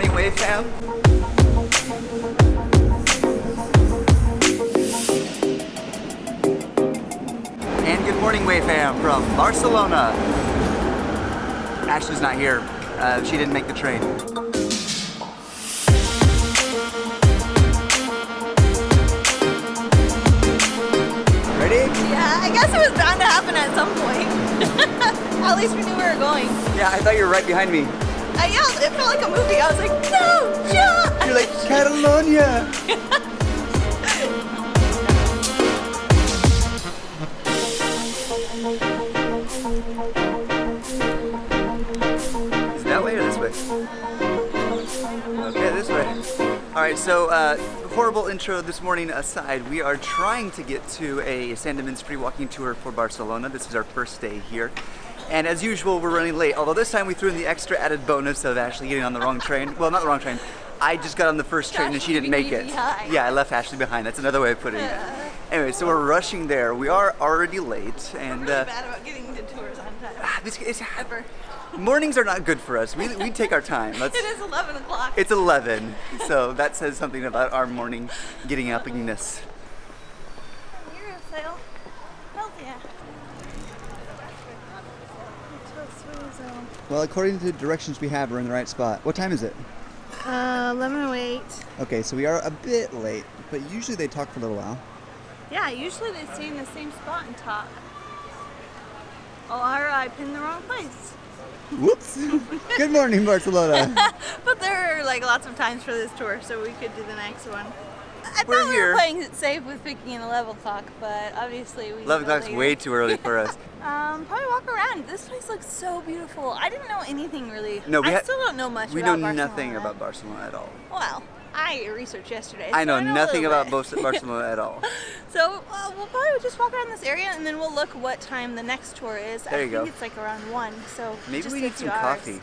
morning, Wave fam. And good morning, Wave fam from Barcelona. Ashley's not here. She didn't make the train. Ready? Yeah, I guess it was bound to happen at some point. At least we knew we were going. Yeah, I thought you were right behind me. I yelled. It felt like a movie. I was like, no, Josh! You're like, Catalonia! Is it that way or this way? Okay, this way. Alright, so horrible intro this morning aside, we are trying to get to a Sandeman's Free Walking Tour for Barcelona. This is our first day here. And as usual, we're running late, although this time we threw in the extra added bonus of Ashley getting on the wrong train. Well, not the wrong train. I just got on the first train and she didn't make it. Yeah, I left Ashley behind. That's another way of putting it. Anyway, so we're rushing there. We are already late. And I'm really bad about getting to tours on time. Ever. Mornings are not good for us. We take our time. It is 11 o'clock. It's 11, so that says something about our morning getting uppiness. Eurosail. Hell yeah. Well, according to the directions we have, we're in the right spot. What time is it? 11:08. Okay, so we are a bit late, but usually they talk for a little while. Yeah, usually they stay in the same spot and talk. Oh, I pinned the wrong place. Whoops! Good morning, Barcelona. But there are like lots of times for this tour, so we could do the next one. I We're thought we here. were playing it safe with picking an 11 o'clock, but obviously we 11 o'clock's later. way too early for us. Probably walk around. This place looks so beautiful. I didn't know anything really. No, I still don't know much We about know Barcelona. nothing about Barcelona at all. Well, I researched yesterday. I know so nothing a about little bit. Barcelona at all. So we'll probably just walk around this area and then we'll look what time the next tour is. There you I go. think it's like around 1. So Maybe just we a need few some hours. coffee.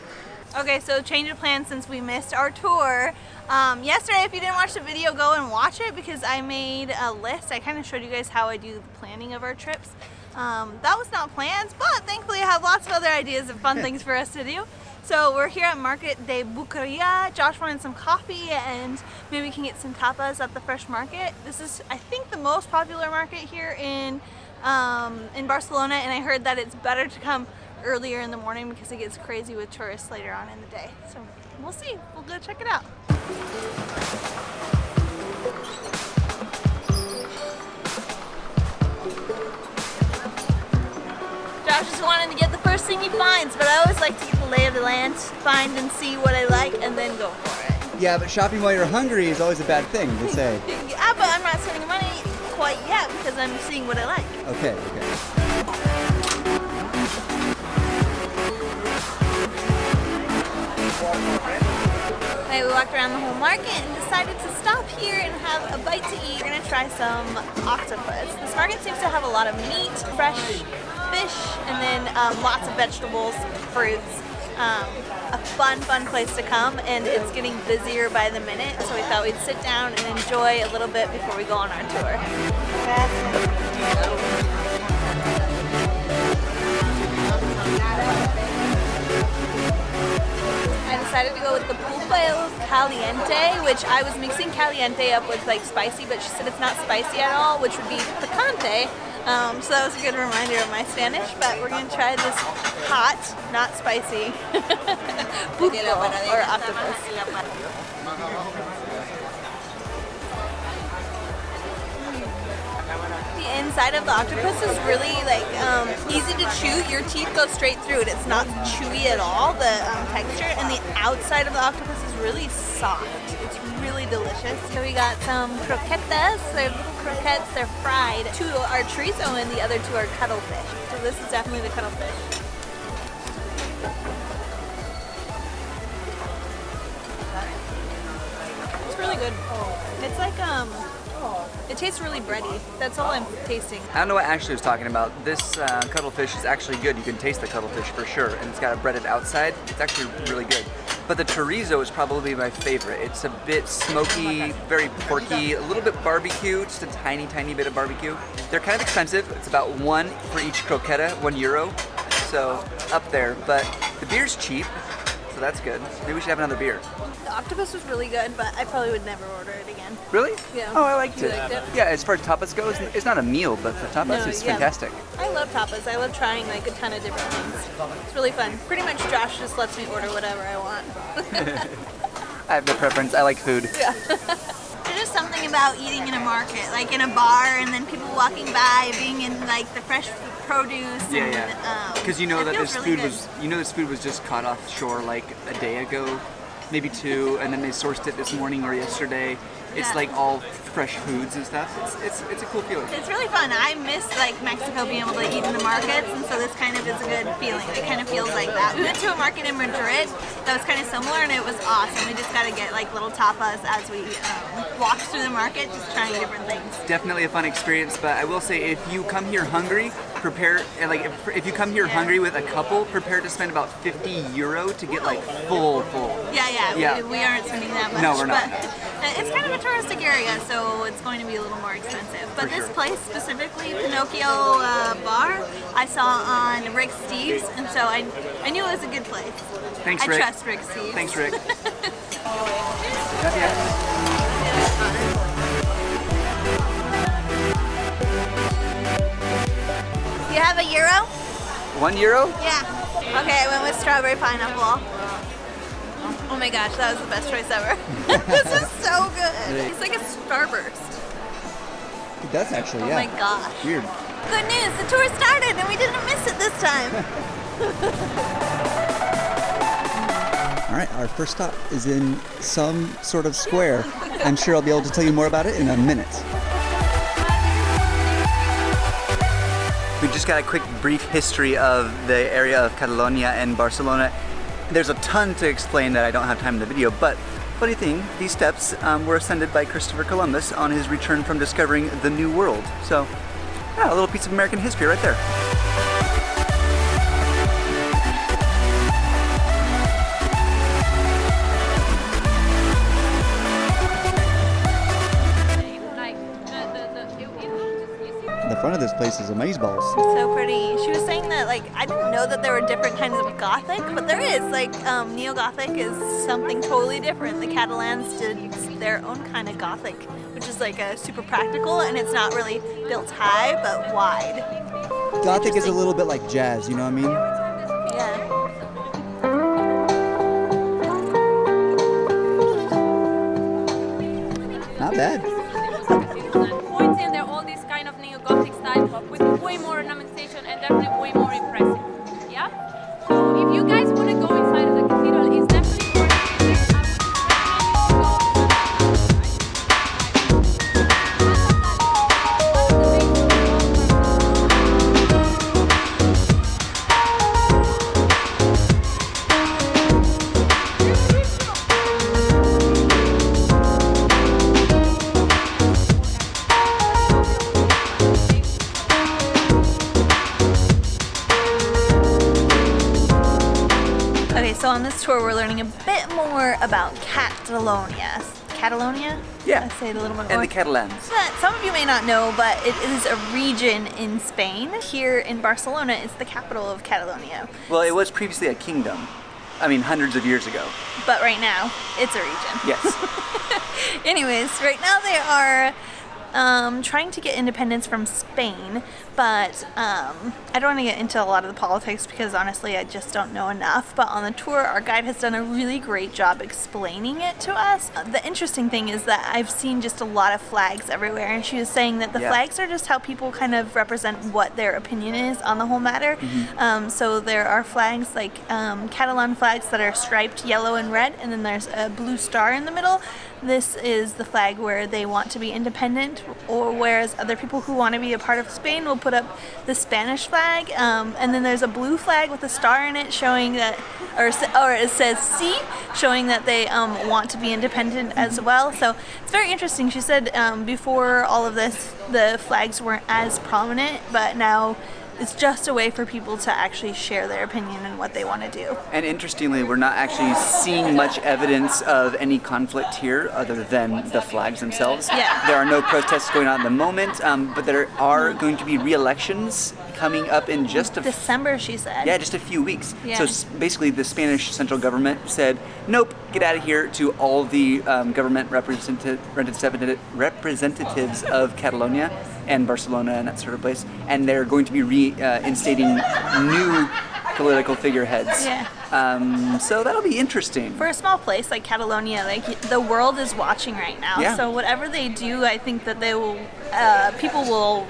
Okay, so change of plans since we missed our tour. Yesterday, if you didn't watch the video, go and watch it because I made a list. I kind of showed you guys how I do the planning of our trips. That was not planned, but thankfully I have lots of other ideas of fun things for us to do. So we're here at Market de Boqueria. Josh wanted some coffee and maybe we can get some tapas at the fresh market. This is, I think, the most popular market here in Barcelona, and I heard that it's better to come earlier in the morning because it gets crazy with tourists later on in the day. So we'll see. We'll go check it out. Josh is wanting to get the first thing he finds, but I always like to get the lay of the land, find and see what I like, and then go for it. Yeah, but shopping while you're hungry is always a bad thing to say. Yeah, but I'm not spending money quite yet because I'm seeing what I like. Okay. We walked around the whole market and decided to stop here and have a bite to eat. We're gonna try some octopus. This market seems to have a lot of meat, fresh fish, and then lots of vegetables, fruits. A fun place to come, and it's getting busier by the minute, so we thought we'd sit down and enjoy a little bit before we go on our tour. I decided to go with the pulpo caliente, which I was mixing caliente up with like spicy, but she said it's not spicy at all, which would be picante. So that was a good reminder of my Spanish, but we're going to try this hot, not spicy, pulpo or octopus. The inside of the octopus is really like easy to chew. Your teeth go straight through it. It's not chewy at all, the texture, and the outside of the octopus is really soft. It's really delicious. So we got some croquetas. They're little croquettes. They're fried. 2 are chorizo and the other 2 are cuttlefish. So this is definitely the cuttlefish. It's really good. It's like it tastes really bready. That's all I'm tasting. I don't know what Ashley was talking about. This cuttlefish is actually good. You can taste the cuttlefish for sure, and it's got a breaded outside. It's actually really good. But the chorizo is probably my favorite. It's a bit smoky, very porky, a little bit barbecue, just a tiny bit of barbecue. They're kind of expensive. It's about 1 for each croqueta, €1. So up there, but the beer's cheap. So so that's good. Maybe we should have another beer. The octopus was really good, but I probably would never order it again. Really? Yeah. Oh, I liked You it. liked it? Yeah, as far as tapas goes, it's not a meal, but the tapas No, is yeah. fantastic. I love tapas. I love trying like a ton of different things. It's really fun. Pretty much Josh just lets me order whatever I want. I have no preference. I like food. Yeah. There's just something about eating in a market, like in a bar, and then people walking by, being in like the fresh produce. Yeah. Because you know it that feels this really food good. was, this food was just caught offshore like a day ago, maybe 2, and then they sourced it this morning or yesterday. It's Yeah. like all fresh foods and stuff. It's a cool feeling. It's really fun. I miss like Mexico being able to eat in the markets, and so this kind of is a good feeling. It kind of feels like that. We went to a market in Madrid that was kind of similar, and it was awesome. We just got to get like little tapas as we walked through the market, just trying different things. Definitely a fun experience, but I will say if you come here hungry, prepare, and like if you come here hungry with a couple, prepare to spend about €50 to get like full. Yeah. We aren't spending that much. No, we're not. But it's kind of a touristic area, so it's going to be a little more expensive. But For this sure. place specifically, Pinocchio Bar, I saw on Rick Steves, and so I knew it was a good place. Thanks, I Rick. trust Rick Steves. Thanks, Rick. You have a euro? €1? Yeah. Okay, I went with strawberry pineapple. Oh my gosh, that was the best choice ever. This is so good. It's like a starburst. It does actually, Oh my gosh. Weird. Good news, the tour started and we didn't miss it this time. All right, our first stop is in some sort of square. I'm sure I'll be able to tell you more about it in a minute. We just got a quick brief history of the area of Catalonia and Barcelona. There's a ton to explain that I don't have time in the video, but funny thing, these steps were ascended by Christopher Columbus on his return from discovering the New World. So, yeah, a little piece of American history right there. The front of this place is amazeballs. So pretty. She was saying that like I didn't know that there were different kinds of Gothic, but there is. Like Neo-Gothic is something totally different. The Catalans did their own kind of Gothic, which is like a super practical, and it's not really built high but wide. Gothic is a little bit like jazz, you know what I mean? Yeah. Not bad. Points and they're all this kind of neo-Gothic style with way more ornamentation and definitely way more impressive. Yeah? So if you guys want to go inside of the cathedral, it's definitely worth Okay, so on this tour we're learning a bit more about Catalonia. Catalonia? Yeah. I say it a little bit And more. the Catalans. Some of you may not know, but it is a region in Spain. Here in Barcelona, it's the capital of Catalonia. Well, it was previously a kingdom. I mean, hundreds of years ago. But right now, it's a region. Yes. Anyways, right now they are trying to get independence from Spain, but I don't want to get into a lot of the politics because honestly I just don't know enough. But on the tour, our guide has done a really great job explaining it to us. The interesting thing is that I've seen just a lot of flags everywhere, and she was saying that the Yeah. flags are just how people kind of represent what their opinion is on the whole matter. So there are flags like Catalan flags that are striped yellow and red, and then there's a blue star in the middle. This is the flag where they want to be independent, or whereas other people who want to be a part of Spain will put up the Spanish flag, and then there's a blue flag with a star in it showing that, or it says sí, showing that they want to be independent as well. So it's very interesting. She said before all of this, the flags weren't as prominent, but now it's just a way for people to actually share their opinion and what they want to do. And interestingly, we're not actually seeing much evidence of any conflict here other than the flags themselves. Yeah. There are no protests going on at the moment, but there are going to be re-elections coming up in just a December, she said. Yeah, just a few weeks. Yeah. So basically the Spanish central government said, nope, get out of here, to all the government representatives of Catalonia and Barcelona and that sort of place. And they're going to be reinstating new political figureheads. Yeah. So that'll be interesting. For a small place like Catalonia, like the world is watching right now. Yeah. So whatever they do, I think that they will, people will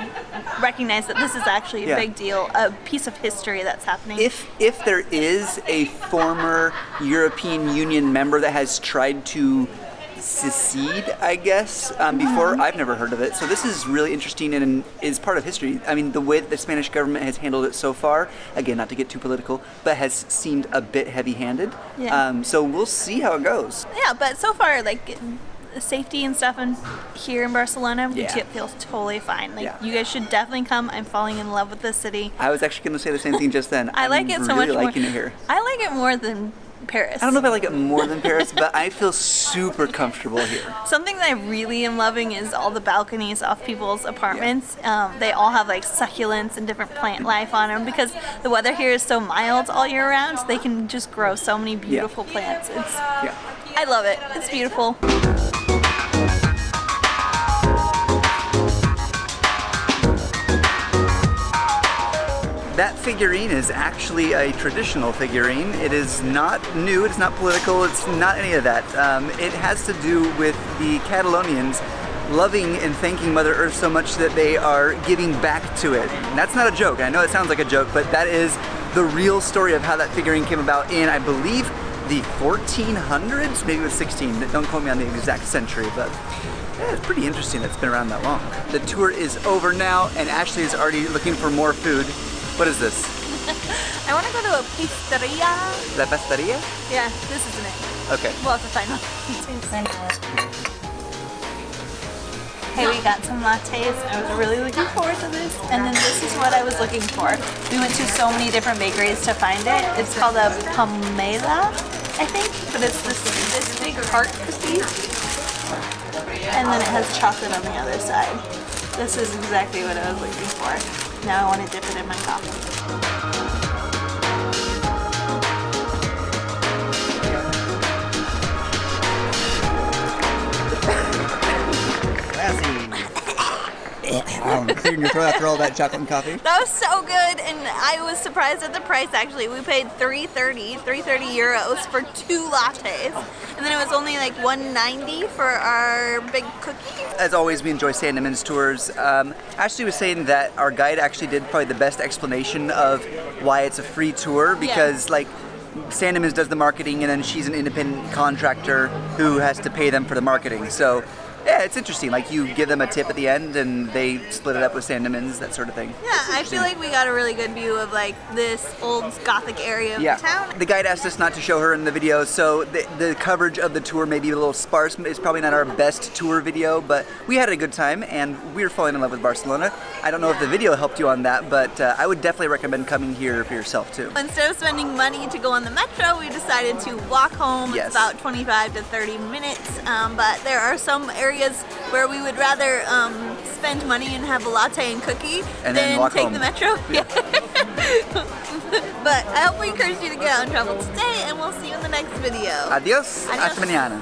recognize that this is actually a big deal, a piece of history that's happening. If there is a former European Union member that has tried to secede, I guess, before, I've never heard of it. So this is really interesting and is part of history. I mean, the way that the Spanish government has handled it so far, again, not to get too political, but has seemed a bit heavy-handed. Yeah. So we'll see how it goes. Yeah, but so far, like, safety and stuff here in Barcelona, we Yeah. feel totally fine. Like, Yeah. you guys should definitely come. I'm falling in love with this city. I was actually going to say the same thing just then. I like it so really much more. liking it here. I like it more than Paris. I don't know if I like it more than Paris, but I feel super comfortable here. Something that I really am loving is all the balconies off people's apartments. They all have like succulents and different plant life on them because the weather here is so mild all year round. So they can just grow so many beautiful plants. I love it. It's beautiful. That figurine is actually a traditional figurine. It is not new, it's not political, it's not any of that. It has to do with the Catalonians loving and thanking Mother Earth so much that they are giving back to it. And that's not a joke. I know it sounds like a joke, but that is the real story of how that figurine came about in, I believe, the 1400s, maybe it was 16. Don't quote me on the exact century, but yeah, it's pretty interesting that it's been around that long. The tour is over now, and Ashley is already looking for more food. What is this? I want to go to a pizzeria. La Pasteria? Yeah, this isn't it. Okay. We'll have to find one. Hey, we got some lattes. I was really looking forward to this. And then this is what I was looking for. We went to so many different bakeries to find it. It's called a pomela, I think, but it's this big heart cookie. And then it has chocolate on the other side. This is exactly what I was looking for. Now I want to dip it in my coffee. Clearing your throat after all that chocolate and coffee. That was so good, and I was surprised at the price. Actually, we paid €3.30 euros for 2 lattes, and then it was only like $1.90 for our big cookie. As always, we enjoy Sandeman's tours. Ashley was saying that our guide actually did probably the best explanation of why it's a free tour because, like, Sandeman's does the marketing, and then she's an independent contractor who has to pay them for the marketing. So. Yeah, it's interesting. Like, you give them a tip at the end and they split it up with Sandeman's, that sort of thing. Yeah, I feel like we got a really good view of like this old Gothic area of the town. The guide asked us not to show her in the video, so the coverage of the tour may be a little sparse. It's probably not our best tour video, but we had a good time and we were falling in love with Barcelona. I don't know if the video helped you on that, but I would definitely recommend coming here for yourself too. Instead of spending money to go on the metro, we decided to walk home. Yes. It's about 25 to 30 minutes, but there are some areas where we would rather spend money and have a latte and cookie and than take home. The metro. Yeah. But I hope we encourage you to get out and travel today, and we'll see you in the next video. Adios. Hasta mañana.